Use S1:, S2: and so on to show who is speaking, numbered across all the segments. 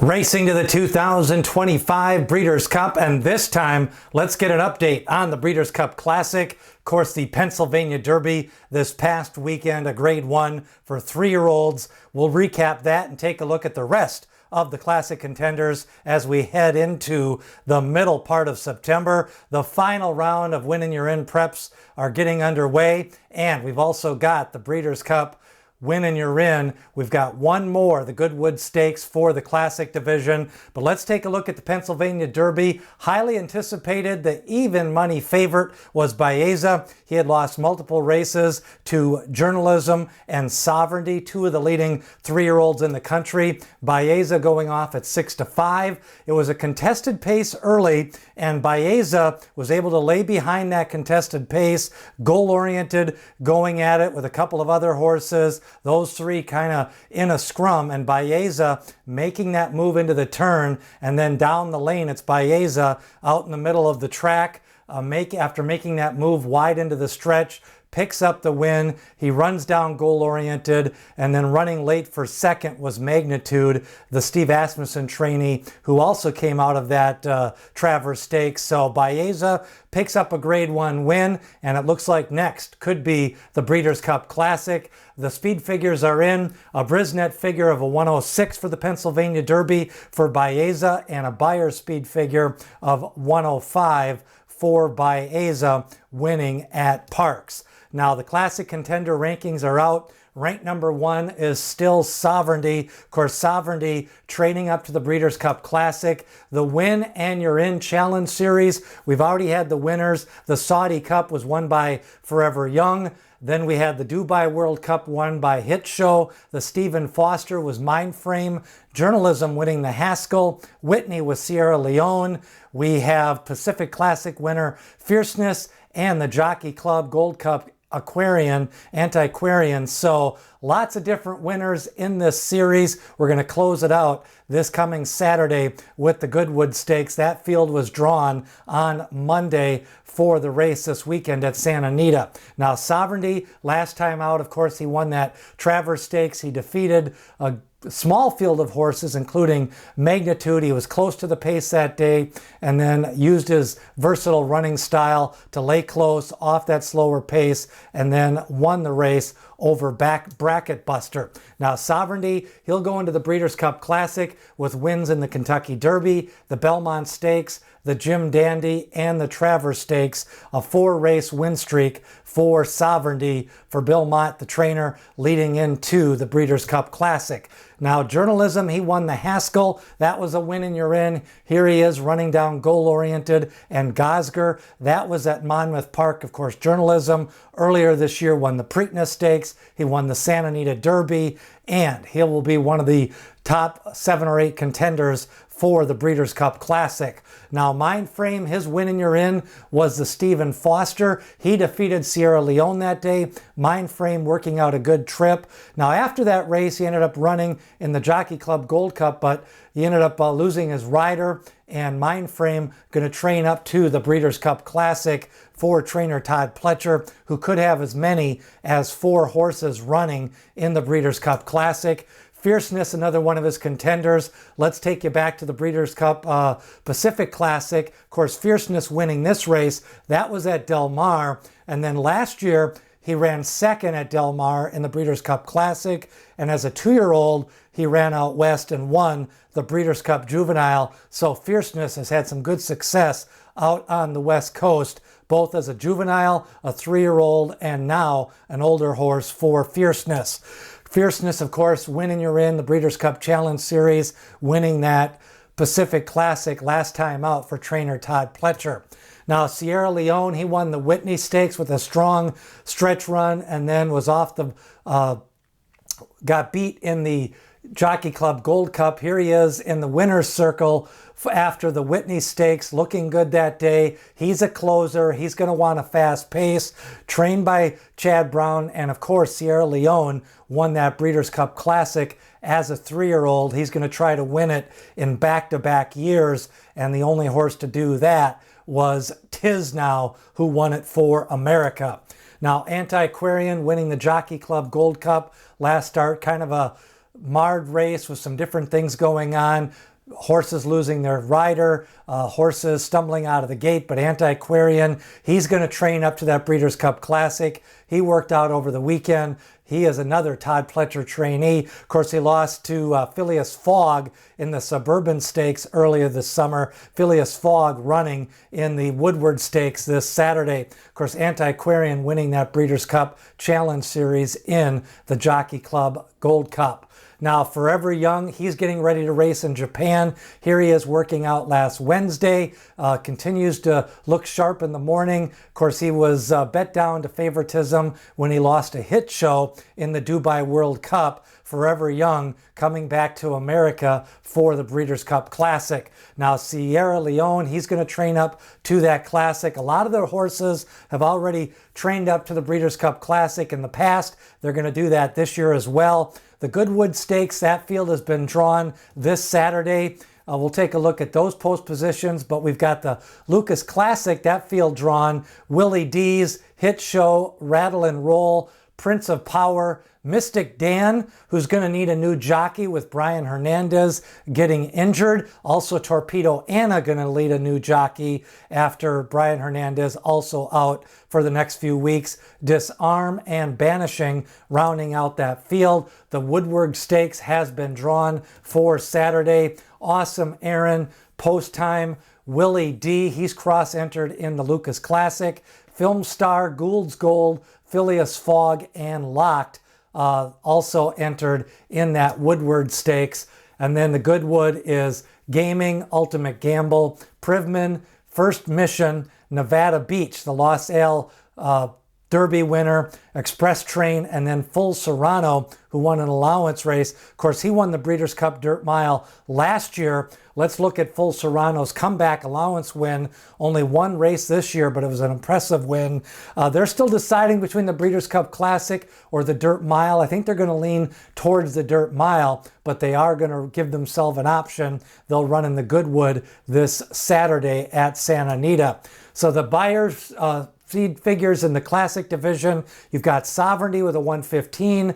S1: Racing to the 2025 Breeders' Cup, and this time let's get an update on the Breeders' Cup Classic. Of course, the Pennsylvania Derby this past weekend, a grade 1 for 3-year-olds. We'll recap that and take a look at the rest of the Classic contenders as we head into the middle part of September. The final round of Winning Your In preps are getting underway, and we've also got the Breeders' Cup Winning Your In. We've got one more, the Goodwood Stakes for the Classic division. But let's take a look at the Pennsylvania Derby. Highly anticipated, the even money favorite was Baeza. He had lost multiple races to Journalism and Sovereignty, two of the leading 3-year-olds in the country. Baeza going off at 6-5. It was a contested pace early, and Baeza was able to lay behind that contested pace, goal-oriented, going at it with a couple of other horses. Those three kind of in a scrum, and Baeza making that move into the turn, and then down the lane, it's Baeza out in the middle of the track. After making that move wide into the stretch, picks up the win. He runs down goal-oriented, and then running late for second was Magnitude, the Steve Asmussen trainee, who also came out of that Travers Stakes. So Baeza picks up a grade 1 win, and it looks like next could be the Breeders' Cup Classic. The speed figures are in, a Brisnet figure of a 106 for the Pennsylvania Derby for Baeza, and a Beyer speed figure of 105 for Baeza, winning at Parks. Now, the Classic contender rankings are out. Ranked number 1 is still Sovereignty. Of course, Sovereignty training up to the Breeders' Cup Classic. The Win and You're In Challenge Series, we've already had the winners. The Saudi Cup was won by Forever Young. Then we had the Dubai World Cup won by Hit Show. The Stephen Foster was Mindframe. Journalism winning the Haskell. Whitney was Sierra Leone. We have Pacific Classic winner Fierceness and the Jockey Club Gold Cup Antiquarian. So lots of different winners in this series. We're going to close it out this coming Saturday with the Goodwood Stakes. That field was drawn on Monday for the race this weekend at Santa Anita. Now, Sovereignty, last time out, of course, he won that Travers Stakes. He defeated a small field of horses, including Magnitude. He was close to the pace that day, and then used his versatile running style to lay close off that slower pace, and then won the race over Bracket Buster. Now, Sovereignty, he'll go into the Breeders' Cup Classic with wins in the Kentucky Derby, the Belmont Stakes, the Jim Dandy, and the Travers Stakes. A 4-race win streak for Sovereignty for Bill Mott, the trainer, leading into the Breeders' Cup Classic. Now, Journalism, he won the Haskell. That was a Win and You're In. Here he is running down goal-oriented and Gosger. That was at Monmouth Park. Of course, Journalism earlier this year won the Preakness Stakes. He won the Santa Anita Derby, and he will be one of the top 7 or 8 contenders for the Breeders' Cup Classic. Now, Mindframe, his Win and You're In was the Stephen Foster. He defeated Sierra Leone that day. Mindframe working out a good trip. Now, after that race, he ended up running in the Jockey Club Gold Cup, but he ended up losing his rider, and Mindframe going to train up to the Breeders' Cup Classic for trainer Todd Pletcher, who could have as many as 4 horses running in the Breeders' Cup Classic. Fierceness, another one of his contenders. Let's take you back to the Breeders' Cup Pacific Classic. Of course, Fierceness winning this race, that was at Del Mar. And then last year, he ran second at Del Mar in the Breeders' Cup Classic. And as a 2-year-old, he ran out west and won the Breeders' Cup Juvenile. So Fierceness has had some good success out on the West Coast, both as a juvenile, a 3-year-old, and now an older horse for Fierceness. Fierceness, of course, winning You're In the Breeders' Cup Challenge Series, winning that Pacific Classic last time out for trainer Todd Pletcher. Now, Sierra Leone, he won the Whitney Stakes with a strong stretch run, and then was off the, got beat in the Jockey Club Gold Cup. Here he is in the winner's circle after the Whitney Stakes, looking good that day. He's a closer. He's going to want a fast pace. Trained by Chad Brown, and of course, Sierra Leone won that Breeders' Cup Classic as a 3-year-old. He's going to try to win it in back-to-back years, and the only horse to do that was Tisnow, who won it for America. Now, Antiquarian winning the Jockey Club Gold Cup last start, kind of a marred race with some different things going on. horses losing their rider, horses stumbling out of the gate, but Antiquarian, he's going to train up to that Breeders' Cup Classic. He worked out over the weekend. He is another Todd Pletcher trainee. Of course, he lost to Phileas Fogg in the Suburban Stakes earlier this summer. Phileas Fogg running in the Woodward Stakes this Saturday. Of course, Antiquarian winning that Breeders' Cup Challenge Series in the Jockey Club Gold Cup. Now, Forever Young, he's getting ready to race in Japan. Here he is working out last Wednesday. Continues to look sharp in the morning. Of course, he was bet down to favoritism when he lost a hit show in the Dubai World Cup. Forever Young coming back to America for the Breeders' Cup Classic. Now, Sierra Leone, he's going to train up to that Classic. A lot of their horses have already trained up to the Breeders' Cup Classic in the past. They're going to do that this year as well. The Goodwood Stakes, that field has been drawn this Saturday. We'll take a look at those post positions, but we've got the Lucas Classic, that field drawn. Willie D's, Hit Show, Rattle and Roll, Prince of Power, Mystic Dan, who's going to need a new jockey with Brian Hernandez getting injured. Also, Torpedo Anna going to lead a new jockey after Brian Hernandez also out for the next few weeks. Disarm and Banishing rounding out that field. The Woodward Stakes has been drawn for Saturday. Awesome Aaron, Post Time, Willie D, he's cross-entered in the Lucas Classic. Film Star, Gould's Gold, Phileas Fogg, and Locked also entered in that Woodward Stakes. And then the Goodwood is Gaming, Ultimate Gamble, Privman, First Mission, Nevada Beach, the Los Al Derby winner, Express Train, and then Full Serrano, who won an allowance race. Of course, he won the Breeders' Cup Dirt Mile last year. Let's look at Full Serrano's comeback allowance win. Only one race this year, but it was an impressive win. They're still deciding between the Breeders' Cup Classic or the Dirt Mile. I think they're going to lean towards the Dirt Mile, but they are going to give themselves an option. They'll run in the Goodwood this Saturday at Santa Anita. So the Buyers seed figures in the Classic division, you've got Sovereignty with a 115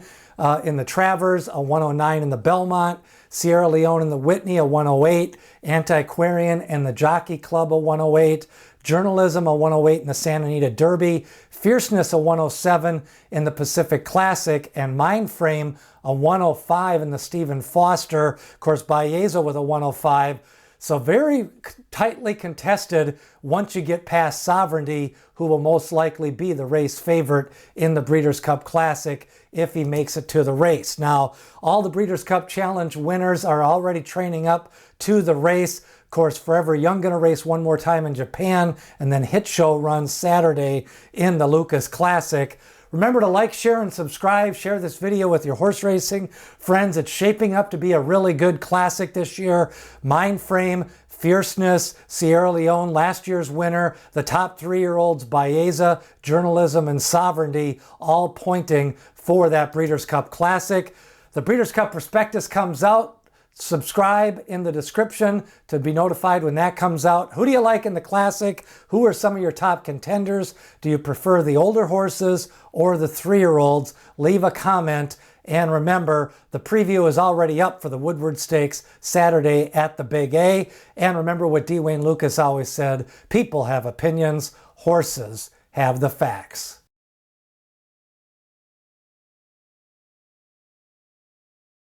S1: in the Travers, a 109 in the Belmont, Sierra Leone in the Whitney, a 108, Antiquarian and the Jockey Club, a 108, Journalism, a 108 in the Santa Anita Derby, Fierceness, a 107 in the Pacific Classic, and Mindframe, a 105 in the Stephen Foster. Of course, Baeza with a 105. So very tightly contested once you get past Sovereignty, who will most likely be the race favorite in the Breeders' Cup Classic if he makes it to the race. Now, all the Breeders' Cup Challenge winners are already training up to the race. Of course, Forever Young going to race one more time in Japan, and then Hit Show runs Saturday in the Lucas Classic. Remember to like, share, and subscribe. Share this video with your horse racing friends. It's shaping up to be a really good classic this year. Mindframe, Fierceness, Sierra Leone, last year's winner, the top 3-year-olds, Baeza, Journalism, and Sovereignty, all pointing for that Breeders' Cup Classic. The Breeders' Cup Prospectus comes out. Subscribe in the description to be notified when that comes out. Who do you like in the Classic? Who are some of your top contenders? Do you prefer the older horses or the 3-year-olds? Leave a comment. And remember, the preview is already up for the Woodward Stakes Saturday at the Big A. And remember what D. Wayne Lucas always said, people have opinions, horses have the facts.